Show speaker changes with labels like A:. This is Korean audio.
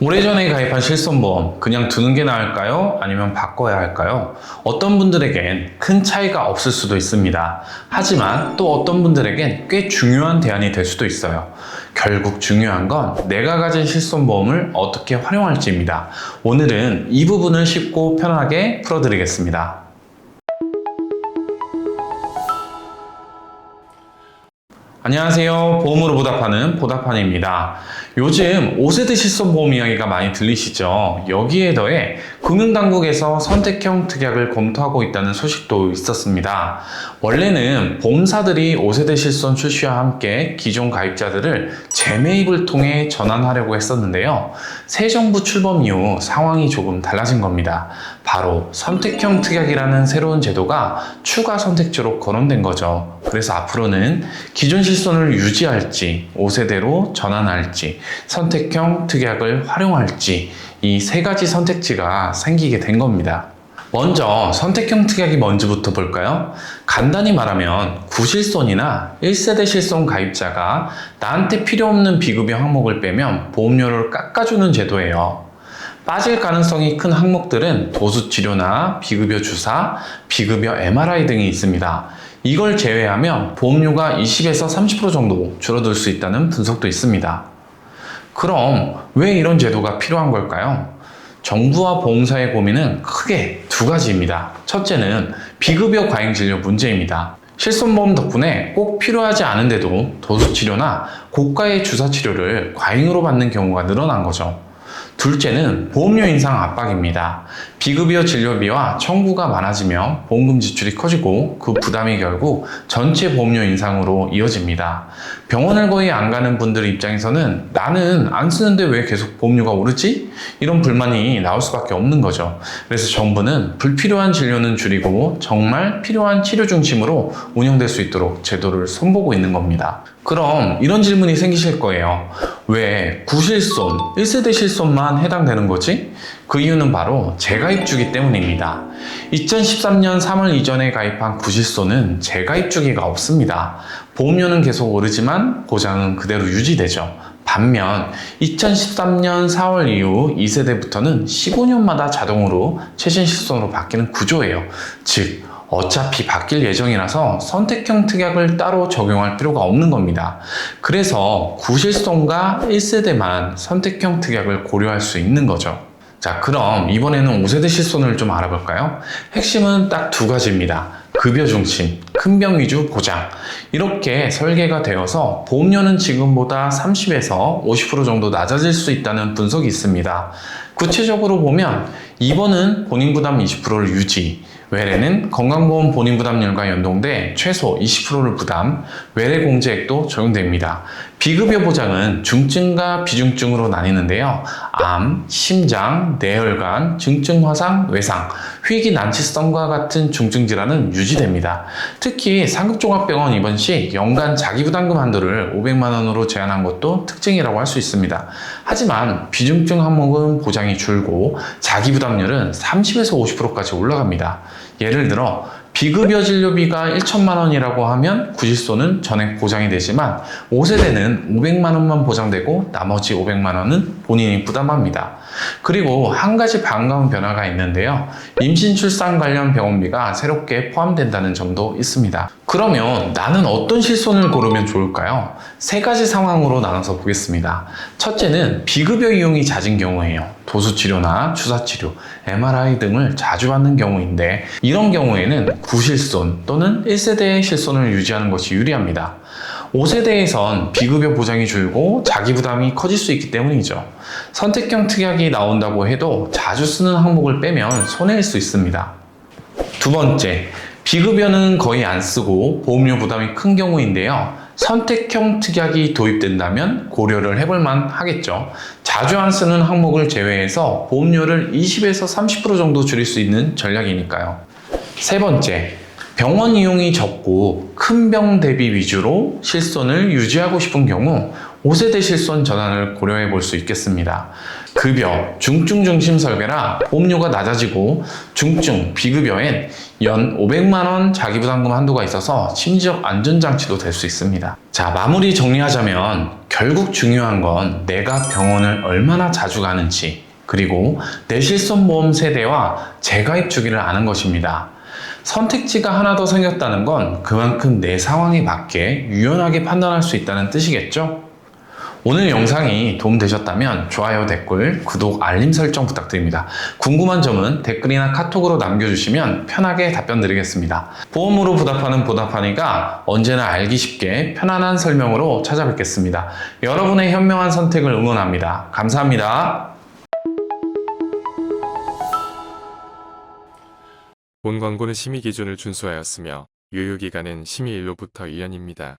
A: 오래전에 가입한 실손보험 그냥 두는 게 나을까요? 아니면 바꿔야 할까요? 어떤 분들에겐 큰 차이가 없을 수도 있습니다. 하지만 또 어떤 분들에겐 꽤 중요한 대안이 될 수도 있어요. 결국 중요한 건 내가 가진 실손보험을 어떻게 활용할지입니다. 오늘은 이 부분을 쉽고 편하게 풀어드리겠습니다. 안녕하세요. 보험으로 보답하는 보답하니입니다. 요즘 5세대 실손보험 이야기가 많이 들리시죠? 여기에 더해 금융당국에서 선택형 특약을 검토하고 있다는 소식도 있었습니다. 원래는 보험사들이 5세대 실손 출시와 함께 기존 가입자들을 재매입을 통해 전환하려고 했었는데요. 새 정부 출범 이후 상황이 조금 달라진 겁니다. 바로 선택형 특약이라는 새로운 제도가 추가 선택지로 거론된 거죠. 그래서 앞으로는 기존 실손을 유지할지 5세대로 전환할지 선택형 특약을 활용할지 이 세 가지 선택지가 생기게 된 겁니다. 먼저 선택형 특약이 뭔지부터 볼까요? 간단히 말하면 구실손이나 1세대 실손 가입자가 나한테 필요 없는 비급여 항목을 빼면 보험료를 깎아주는 제도예요. 빠질 가능성이 큰 항목들은 도수치료나 비급여 주사, 비급여 MRI 등이 있습니다. 이걸 제외하면 보험료가 20에서 30% 정도 줄어들 수 있다는 분석도 있습니다. 그럼 왜 이런 제도가 필요한 걸까요? 정부와 보험사의 고민은 크게 두 가지입니다. 첫째는 비급여 과잉 진료 문제입니다. 실손보험 덕분에 꼭 필요하지 않은데도 도수치료나 고가의 주사치료를 과잉으로 받는 경우가 늘어난 거죠. 둘째는 보험료 인상 압박입니다. 비급여 진료비와 청구가 많아지며 보험금 지출이 커지고 그 부담이 결국 전체 보험료 인상으로 이어집니다. 병원을 거의 안 가는 분들 입장에서는 나는 안 쓰는데 왜 계속 보험료가 오르지? 이런 불만이 나올 수밖에 없는 거죠. 그래서 정부는 불필요한 진료는 줄이고 정말 필요한 치료 중심으로 운영될 수 있도록 제도를 손보고 있는 겁니다. 그럼 이런 질문이 생기실 거예요. 왜 구실손, 1세대 실손만 해당되는 거지? 그 이유는 바로 재가입 주기 때문입니다. 2013년 3월 이전에 가입한 구실손은 재가입 주기가 없습니다. 보험료는 계속 오르지만 보장은 그대로 유지되죠. 반면 2013년 4월 이후 2세대부터는 15년마다 자동으로 최신 실손으로 바뀌는 구조예요. 즉 어차피 바뀔 예정이라서 선택형 특약을 따로 적용할 필요가 없는 겁니다. 그래서 구실손과 1세대만 선택형 특약을 고려할 수 있는 거죠. 자, 그럼 이번에는 5세대 실손을 좀 알아볼까요? 핵심은 딱 두 가지입니다. 급여 중심, 큰 병 위주 보장. 이렇게 설계가 되어서 보험료는 지금보다 30에서 50% 정도 낮아질 수 있다는 분석이 있습니다. 구체적으로 보면 2번은 본인 부담 20%를 유지, 외래는 건강보험 본인 부담률과 연동돼 최소 20%를 부담, 외래 공제액도 적용됩니다. 비급여 보장은 중증과 비중증으로 나뉘는데요. 암, 심장, 뇌혈관, 중증 화상, 외상, 희귀 난치성과 같은 중증 질환은 유지됩니다. 특히 상급종합병원 입원 시 연간 자기부담금 한도를 500만 원으로 제한한 것도 특징이라고 할 수 있습니다. 하지만 비중증 항목은 보장이 줄고 자기부담률은 30에서 50%까지 올라갑니다. 예를 들어 비급여 진료비가 1천만 원이라고 하면 구실손은 전액 보장이 되지만 5세대는 500만 원만 보장되고 나머지 500만 원은 본인이 부담합니다. 그리고 한 가지 반가운 변화가 있는데요. 임신 출산 관련 병원비가 새롭게 포함된다는 점도 있습니다. 그러면 나는 어떤 실손을 고르면 좋을까요? 세 가지 상황으로 나눠서 보겠습니다. 첫째는 비급여 이용이 잦은 경우예요. 도수치료나 주사치료, MRI 등을 자주 받는 경우인데 이런 경우에는 구실손 또는 1세대의 실손을 유지하는 것이 유리합니다. 5세대에선 비급여 보장이 줄고 자기 부담이 커질 수 있기 때문이죠. 선택형 특약이 나온다고 해도 자주 쓰는 항목을 빼면 손해일 수 있습니다. 두 번째, 비급여는 거의 안 쓰고 보험료 부담이 큰 경우인데요. 선택형 특약이 도입된다면 고려를 해볼만 하겠죠. 자주 안 쓰는 항목을 제외해서 보험료를 20에서 30% 정도 줄일 수 있는 전략이니까요. 세 번째, 병원 이용이 적고 큰 병 대비 위주로 실손을 유지하고 싶은 경우 5세대 실손 전환을 고려해 볼 수 있겠습니다. 급여, 중증 중심 설계라 보험료가 낮아지고 중증, 비급여엔 연 500만 원 자기부담금 한도가 있어서 심지어 안전장치도 될 수 있습니다. 자, 마무리 정리하자면 결국 중요한 건 내가 병원을 얼마나 자주 가는지, 그리고 내 실손보험 세대와 재가입 주기를 아는 것입니다. 선택지가 하나 더 생겼다는 건 그만큼 내 상황에 맞게 유연하게 판단할 수 있다는 뜻이겠죠? 오늘 영상이 도움되셨다면 좋아요, 댓글, 구독, 알림 설정 부탁드립니다. 궁금한 점은 댓글이나 카톡으로 남겨주시면 편하게 답변 드리겠습니다. 보험으로 보답하는 보답하니가 언제나 알기 쉽게 편안한 설명으로 찾아뵙겠습니다. 여러분의 현명한 선택을 응원합니다. 감사합니다.
B: 본 광고는 심의 기준을 준수하였으며 유효기간은 심의 일로부터 1년입니다.